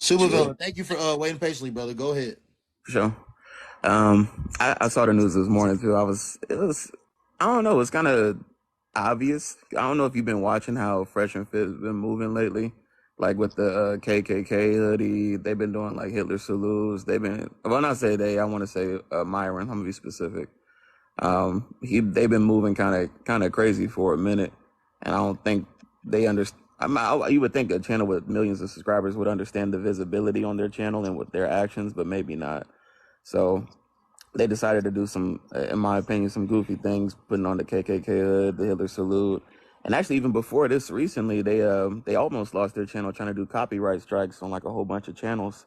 Super Sure. villain. Thank you for waiting patiently, brother. Go ahead. Sure. I saw the news this morning too. I don't know, it's kind of obvious. I don't know if you've been watching how Fresh and Fit has been moving lately, like with the KKK hoodie. They've been doing like Hitler salutes. When I say they, I want to say Myron. I'm gonna be specific. They've been moving kind of crazy for a minute, and I don't think they understand. You would think a channel with millions of subscribers would understand the visibility on their channel and with their actions, but maybe not. So they decided to do some, in my opinion, some goofy things, putting on the KKK hood, the Hitler salute, and actually even before this, recently they almost lost their channel trying to do copyright strikes on like a whole bunch of channels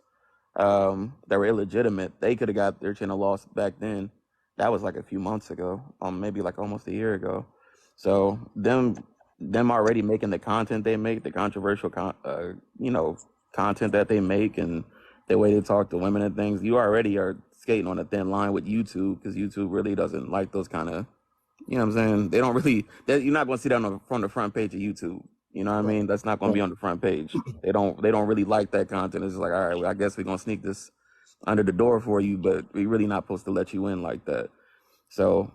that were illegitimate. They could have got their channel lost back then. That was like a few months ago, maybe like almost a year ago. So them already making the content they make, the controversial content that they make, and the way they talk to women and things, you already are skating on a thin line with YouTube, because YouTube really doesn't like those kind of, you know what I'm saying? They don't really, you're not going to see that on the front page of YouTube. You know what I Right. mean? That's not going to be on the front page. They don't really like that content. It's just like, all right, well, I guess we're going to sneak this under the door for you, but we're really not supposed to let you in like that. So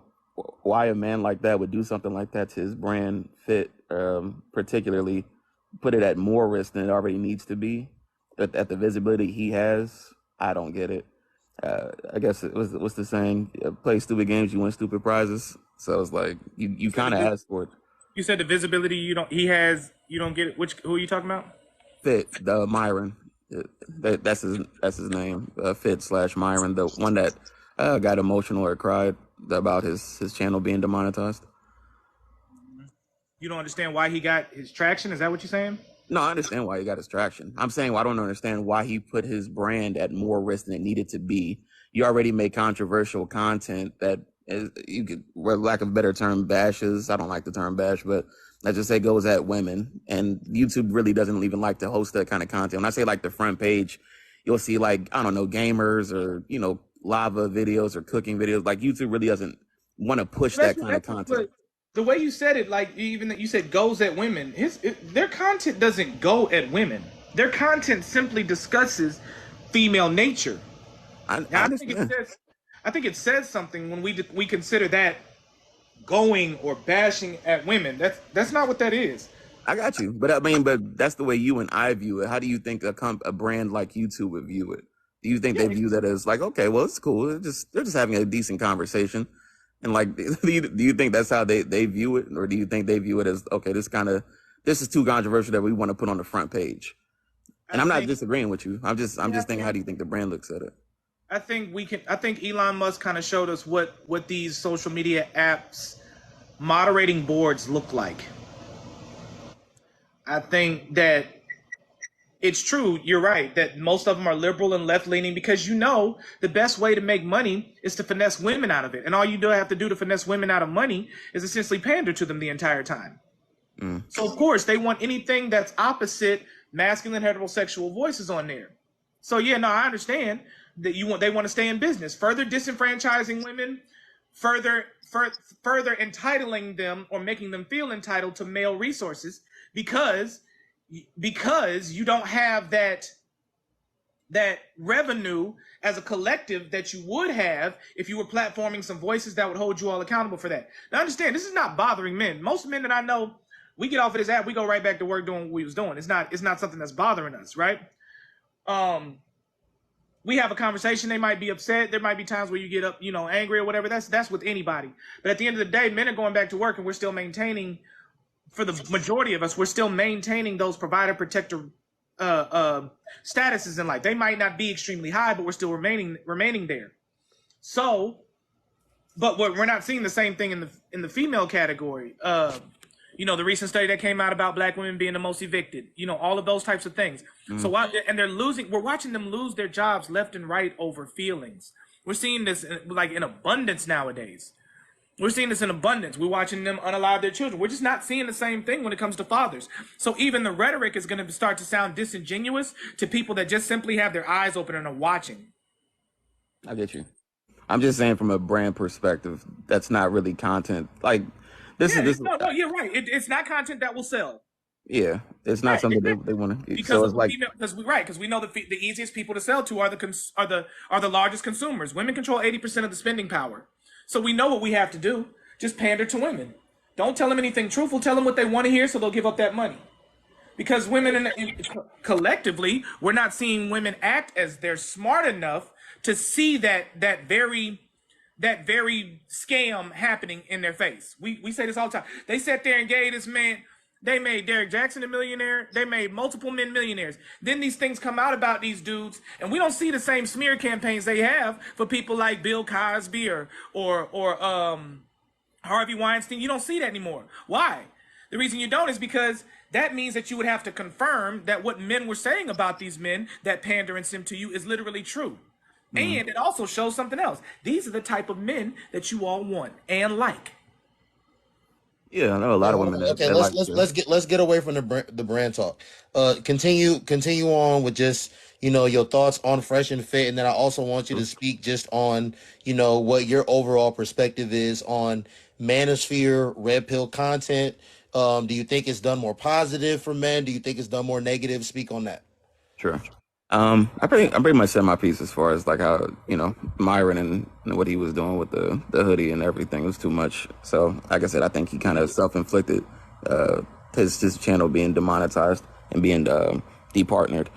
why a man like that would do something like that to his brand Fit, particularly put it at more risk than it already needs to be, at the visibility he has, I don't get it. I guess it was, what's the saying? Play stupid games, you win stupid prizes. So it's like you said kind of the asked for it. you said the visibility you don't get it. Who are you talking about? Fit, the Myron, that's his name. Fit slash Myron, the one that got emotional or cried about his channel being demonetized. You don't understand why he got his traction. Is that what you're saying? No, I understand why he got his traction. I'm saying, well, I don't understand why he put his brand at more risk than it needed to be. You already make controversial content that is, you could, for lack of a better term, bashes. I don't like the term bash, but let's just say goes at women. And YouTube really doesn't even like to host that kind of content. When I say like the front page, you'll see like, I don't know, gamers or, lava videos or cooking videos. Like YouTube really doesn't want to push that kind of content. But the way you said it, like even that you said goes at women. Their content doesn't go at women. Their content simply discusses female nature. I Now, understand. I think it says something when we consider that going or bashing at women. That's not what that is. I got you, but I mean, but that's the way you and I view it. How do you think a brand like YouTube would view it? Do you think Yeah, they view that as like, okay, well, it's cool. They're just having a decent conversation, and like, do you think that's how they view it, or do you think they view it as, okay, this is too controversial that we want to put on the front page? I And I'm not think disagreeing with you. I'm just thinking, how do you think the brand looks at it? I think we can. I think Elon Musk kind of showed us what these social media apps moderating boards look like. I think that it's true. You're right that most of them are liberal and left leaning because the best way to make money is to finesse women out of it, and all you do have to do to finesse women out of money is essentially pander to them the entire time. Mm. So of course they want anything that's opposite masculine heterosexual voices on there. So yeah, no, I understand that they want to stay in business, further disenfranchising women, further entitling them or making them feel entitled to male resources because you don't have that revenue as a collective that you would have if you were platforming some voices that would hold you all accountable for that. Now understand, this is not bothering men. Most men that I know, we get off of this app, we go right back to work doing what we was doing. It's not something that's bothering us, right? We have a conversation, they might be upset, there might be times where you get up, angry or whatever. That's with anybody. But at the end of the day, men are going back to work and we're still maintaining, for the majority of us, we're still maintaining those provider protector statuses in life. They might not be extremely high, but we're still remaining there. So, but we're not seeing the same thing in the female category. The recent study that came out about black women being the most evicted, all of those types of things. So we're watching them lose their jobs left and right over feelings. We're seeing this like in abundance nowadays. We're seeing this in abundance. We're watching them unalive their children. We're just not seeing the same thing when it comes to fathers. So even the rhetoric is going to start to sound disingenuous to people that just simply have their eyes open and are watching. I get you. I'm just saying, from a brand perspective, that's not really content. Like this Yeah, is this. no, you're right. It's not content that will sell. Yeah, it's not Right, something exactly. they want to. Because So of it's the like, female, because we know the easiest people to sell to are the largest consumers. Women control 80% of the spending power, so we know what we have to do. Just pander to women. Don't tell them anything truthful. Tell them what they want to hear, so they'll give up that money. Because women collectively, we're not seeing women act as they're smart enough to see that very scam happening in their face. We say this all the time. They sat there and gave this man. They made Derek Jackson a millionaire. They made multiple men millionaires. Then these things come out about these dudes, and we don't see the same smear campaigns they have for people like Bill Cosby or Harvey Weinstein. You don't see that anymore. Why? The reason you don't is because that means that you would have to confirm that what men were saying about these men that pander and sim to you is literally true. mm, And it also shows something else. These are the type of men that you all want and like. yeah, I know a Yeah, lot of hold women on. Okay, that let's like let's to. let's get away from the brand talk. Continue on with just your thoughts on Fresh and Fit, and then I also want you to speak just on what your overall perspective is on Manosphere Red Pill content. Do you think it's done more positive for men? Do you think it's done more negative? Speak on that. Sure. I pretty much said my piece as far as like how Myron and what he was doing with the hoodie and everything was too much. So like I said, I think he kind of self inflicted his channel being demonetized and being departnered.